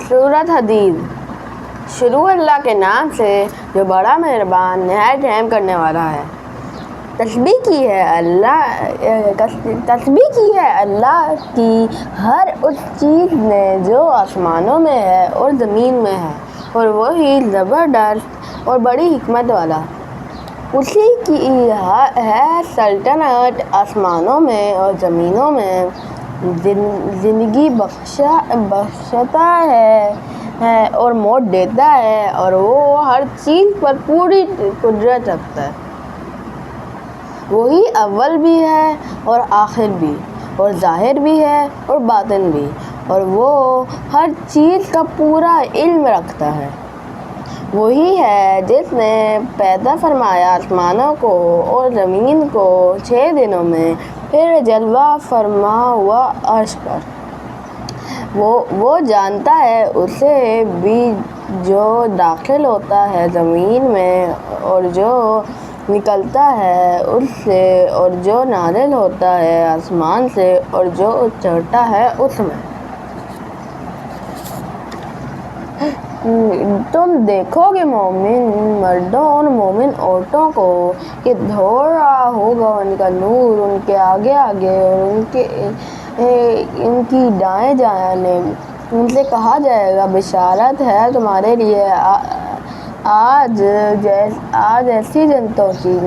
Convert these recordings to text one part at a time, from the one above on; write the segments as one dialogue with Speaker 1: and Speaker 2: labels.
Speaker 1: سورۃ حدید۔ شروع اللہ کے نام سے جو بڑا مہربان نہایت رحم کرنے والا ہے۔ تسبیح کی ہے اللہ کی ہر اس چیز نے جو آسمانوں میں ہے اور زمین میں ہے، اور وہی زبردست اور بڑی حکمت والا۔ اسی کی ہے سلطنت آسمانوں میں اور زمینوں میں، زندگی بخشتا ہے اور موت دیتا ہے، اور وہ ہر چیز پر پوری قدرت رکھتا ہے۔ وہی اول بھی ہے اور آخر بھی، اور ظاہر بھی ہے اور باطن بھی، اور وہ ہر چیز کا پورا علم رکھتا ہے۔ وہی ہے جس نے پیدا فرمایا آسمانوں کو اور زمین کو 6 دنوں میں، پھر جلوہ فرما ہوا عرش پر۔ وہ جانتا ہے اسے بھی جو داخل ہوتا ہے زمین میں اور جو نکلتا ہے اس سے، اور جو نازل ہوتا ہے آسمان سے اور جو چڑھتا ہے اس میں۔ تم دیکھو گے مومن مردوں اور مومن عورتوں کو کہ دوڑ رہا ہوگا ان کا نور ان کے آگے آگے اور ان کی دائیں جانب۔ ان سے کہا جائے گا بشارت ہے تمہارے لیے، آج ایسی جنتوں کی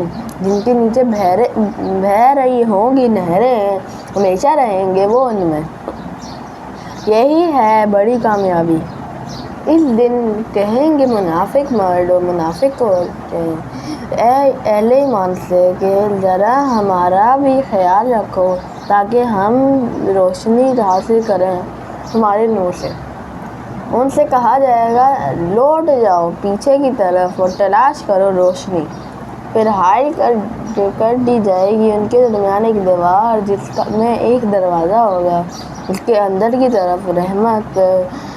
Speaker 1: جن کے نیچے بہہ رہی ہوں گی نہریں، ہمیشہ رہیں گے وہ ان میں۔ یہی ہے بڑی کامیابی۔ اس دن کہیں گے منافق مرد اور منافق عورتیں اے اہل ایمان سے کہ ذرا ہمارا بھی خیال رکھو تاکہ ہم روشنی حاصل کریں تمہارے نور سے۔ ان سے کہا جائے گا لوٹ جاؤ پیچھے کی طرف اور تلاش کرو روشنی۔ پھر حائل کر دی جائے گی ان کے درمیان ایک دیوار جس میں ایک دروازہ ہوگا، اس کے اندر کی طرف رحمت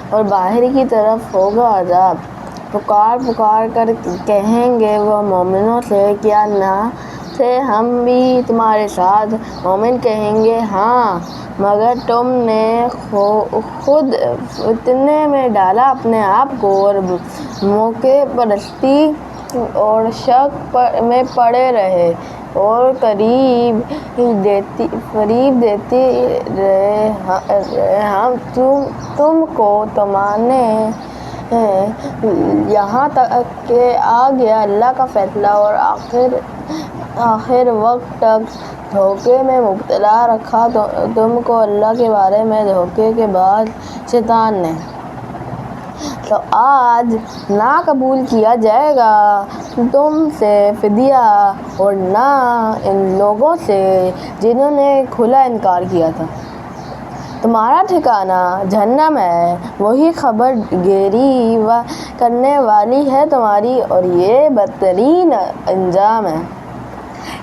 Speaker 1: اور باہر کی طرف ہوگا عذاب۔ پکار کر کہیں گے وہ مومنوں سے کیا نہ تھے ہم بھی تمہارے ساتھ؟ مومن کہیں گے ہاں، مگر تم نے خود فتنے میں ڈالا اپنے آپ کو اور موقع پرستی اور شک میں پڑے رہے اور فریب دیتے رہے ہم تم کو تمانے یہاں تک کہ آ گیا اللہ کا فیصلہ، اور آخر وقت تک دھوکے میں مبتلا رکھا تم کو اللہ کے بارے میں دھوکے کے بعد شیطان نے۔ تو آج نہ قبول کیا جائے گا تم سے فدیہ اور نہ ان لوگوں سے جنہوں نے کھلا انکار کیا تھا۔ تمہارا ٹھکانہ جہنم ہے، وہی خبر گیری کرنے والی ہے تمہاری، اور یہ بدترین انجام ہے۔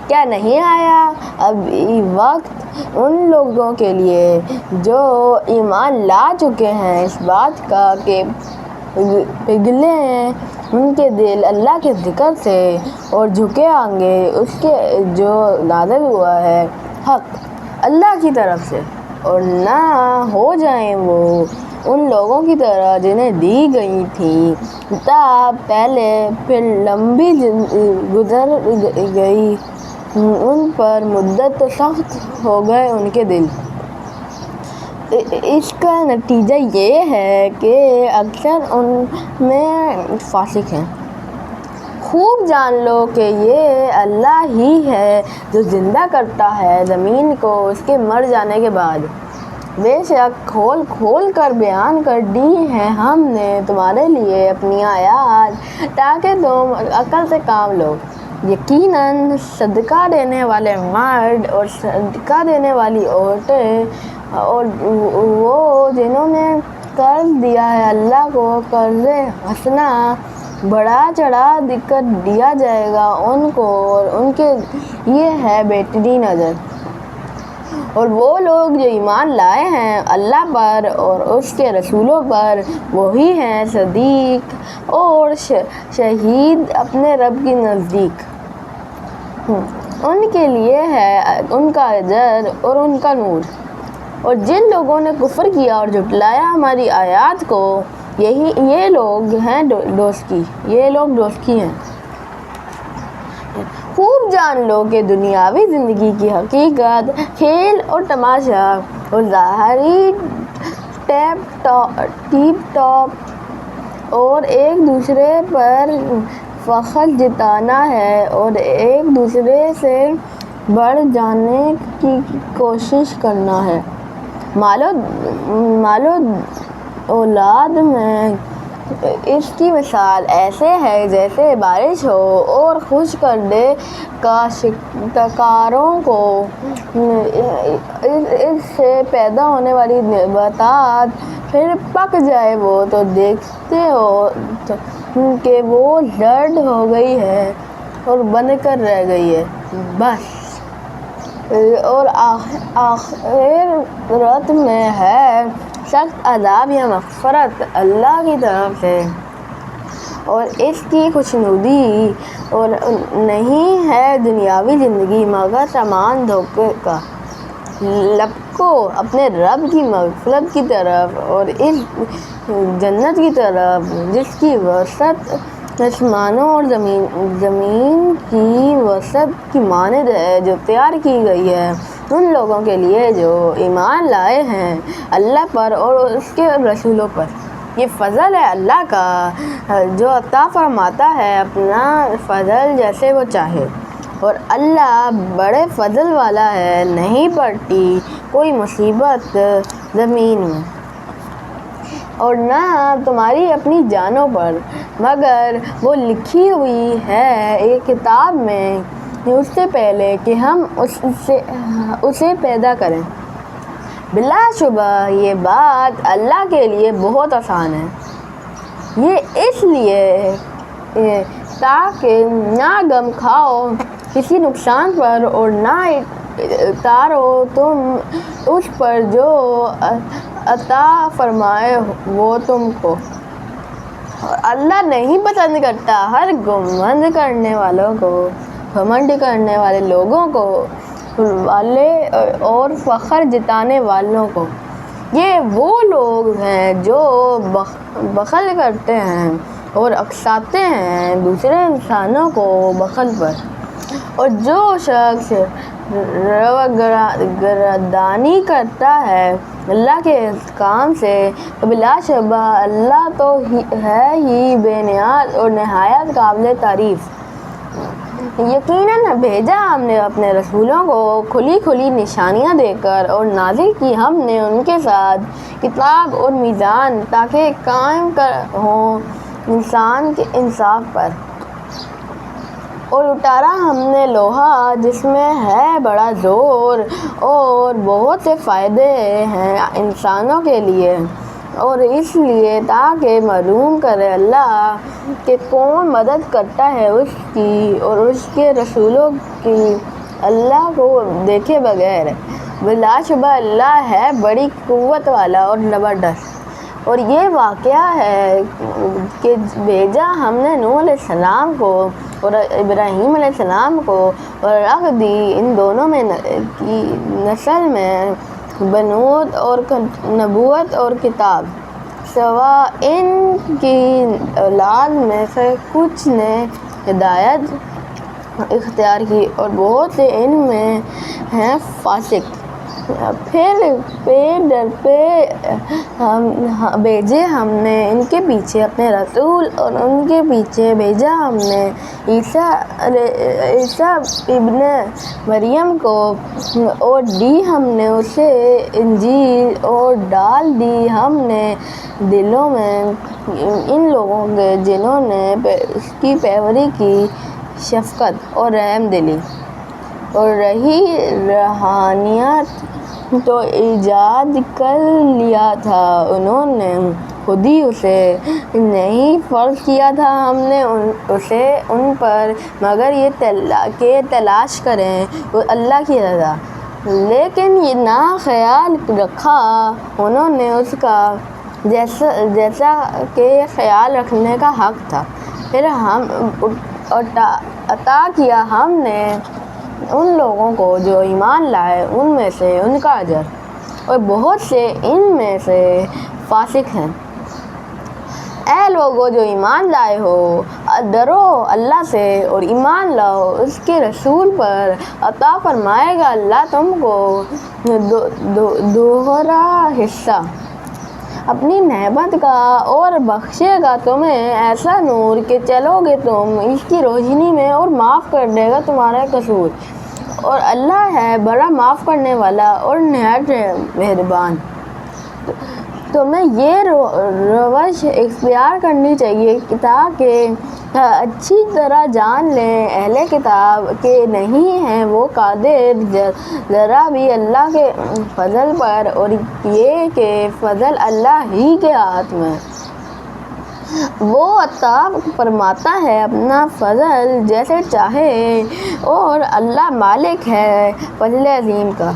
Speaker 1: کیا نہیں آیا ابھی وقت ان لوگوں کے لیے جو ایمان لا چکے ہیں اس بات کا کہ پگھلے ہیں ان کے دل اللہ کے ذکر سے اور جھکے آئیں گے اس کے جو نازل ہوا ہے حق اللہ کی طرف سے، اور نہ ہو جائیں وہ ان لوگوں کی طرح جنہیں دی گئی تھی کتاب پہلے، پھر لمبی گزر گئی ان پر مدت تو سخت ہو گئے ان کے دل۔ اس کا نتیجہ یہ ہے کہ اکثر ان میں فاسق ہیں۔ خوب جان لو کہ یہ اللہ ہی ہے جو زندہ کرتا ہے زمین کو اس کے مر جانے کے بعد۔ بے شک کھول کر بیان کر دی ہیں ہم نے تمہارے لیے اپنی آیات تاکہ تم عقل سے کام لو۔ یقیناً صدقہ دینے والے مرد اور صدقہ دینے والی عورتیں اور وہ جنہوں نے قرض دیا ہے اللہ کو قرض حسنہ بڑھا چڑھا کر دیا جائے گا ان کو، اور ان کے یہ ہے بہترین اجر۔ اور وہ لوگ جو ایمان لائے ہیں اللہ پر اور اس کے رسولوں پر، وہی ہیں صدیق اور شہید اپنے رب کے نزدیک۔ ان کے لیے ہے ان کا اجر اور ان کا نور۔ اور جن لوگوں نے کفر کیا اور جھٹلایا ہماری آیات کو، یہ لوگ ہیں دوستی، یہ لوگ دوستی ہیں۔ خوب جان لو کہ دنیاوی زندگی کی حقیقت کھیل اور تماشا اور ظاہری ٹیپ ٹاپ اور ایک دوسرے پر فخر جتانا ہے اور ایک دوسرے سے بڑھ جانے کی کوشش کرنا ہے۔ مال و اولاد میں اس کی مثال ایسے ہے جیسے بارش ہو اور خشک کر دے کاشتکاروں کو اس سے پیدا ہونے والی نباتات پھر پک جائے وہ تو دیکھتے ہو کہ وہ زرد ہو گئی ہے اور بن کر رہ گئی ہے بس، اور آخرت میں ہے سخت عذاب یا مغفرت اللہ کی طرف سے اور اس کی خوشنودی، اور نہیں ہے دنیاوی زندگی مگر سامان دھوکے کا۔ لپکو اپنے رب کی مغفرت کی طرف اور اس جنت کی طرف جس کی وسعت آسمانوں اور زمین کی وسعت کی مانند ہے، جو تیار کی گئی ہے ان لوگوں کے لیے جو ایمان لائے ہیں اللہ پر اور اس کے رسولوں پر۔ یہ فضل ہے اللہ کا جو عطا فرماتا ہے اپنا فضل جیسے وہ چاہے، اور اللہ بڑے فضل والا ہے۔ نہیں پڑتی کوئی مصیبت زمین میں اور نہ تمہاری اپنی جانوں پر مگر وہ لکھی ہوئی ہے ایک کتاب میں اس سے پہلے کہ ہم اسے پیدا کریں۔ بلا شبہ یہ بات اللہ کے لیے بہت آسان ہے۔ یہ اس لیے تاکہ نہ غم کھاؤ کسی نقصان پر اور نہ اتارو تم اس پر جو عطا فرمائے وہ تم کو، اور اللہ نہیں پسند کرتا ہر گھمنڈ کرنے والوں کو، گھمنڈ کرنے والے لوگوں کو اور فخر جتانے والوں کو۔ یہ وہ لوگ ہیں جو بخل کرتے ہیں اور اکساتے ہیں دوسرے انسانوں کو بخل پر، اور جو شخص روگردانی کرتا ہے اللہ کے احکام سے تو بلا شبہ اللہ تو ہے ہی بے نیاز اور نہایت قابل تعریف۔ یقیناً بھیجا ہم نے اپنے رسولوں کو کھلی نشانیاں دے کر اور نازل کی ہم نے ان کے ساتھ کتاب اور میزان تاکہ قائم ہوں انسان کے انصاف پر، اور اتارا ہم نے لوہا جس میں ہے بڑا زور اور بہت سے فائدے ہیں انسانوں کے لیے، اور اس لیے تاکہ معلوم کرے اللہ کہ کون مدد کرتا ہے اس کی اور اس کے رسولوں کی اللہ کو دیکھے بغیر۔ بلا شبہ اللہ ہے بڑی قوت والا اور زبردست۔ اور یہ واقعہ ہے کہ بھیجا ہم نے نوح علیہ السلام کو اور ابراہیم علیہ السلام کو اور رکھ دی ان دونوں میں کی نسل میں بنوت اور نبوت اور کتاب، سوا ان کی اولاد میں سے کچھ نے ہدایت اختیار کی اور بہت سے ان میں ہیں فاسق۔ پھر در پہ بھیجے ہم نے ان کے پیچھے اپنے رسول اور ان کے پیچھے بھیجا ہم نے عیسیٰ ابن مریم کو، اور دی ہم نے اسے انجیل اور ڈال دی ہم نے دلوں میں ان لوگوں کے جنہوں نے اس کی پیروی کی شفقت اور رحم دلی، اور رہی روحانیت تو ایجاد کر لیا تھا انہوں نے خود ہی اسے، نہیں فرض کیا تھا ہم نے اسے ان پر مگر یہ کہ تلاش کریں اللہ کی رضا، لیکن یہ نہ خیال رکھا انہوں نے اس کا جیسا کہ خیال رکھنے کا حق تھا۔ پھر ہم عطا کیا ہم نے ان لوگوں کو جو ایمان لائے ان میں سے ان کا اجر، اور بہت سے ان میں سے فاسق ہیں۔ اے لوگو جو ایمان لائے ہو، ڈرو اللہ سے اور ایمان لاؤ اس کے رسول پر، عطا فرمائے گا اللہ تم کو دوہرا حصہ اپنی نعمت کا اور بخشے گا تمہیں ایسا نور کہ چلو گے تم اس کی روشنی میں اور معاف کر دے گا تمہارا قصور، اور اللہ ہے بڑا معاف کرنے والا اور نہایت مہربان۔ تمہیں یہ روش اختیار کرنی چاہیے تاکہ اچھی طرح جان لیں اہل کتاب کہ نہیں ہیں وہ قادر ذرا بھی اللہ کے فضل پر، اور یہ کہ فضل اللہ ہی کے ہاتھ میں، وہ عطا فرماتا ہے اپنا فضل جیسے چاہے، اور اللہ مالک ہے فضل عظیم کا۔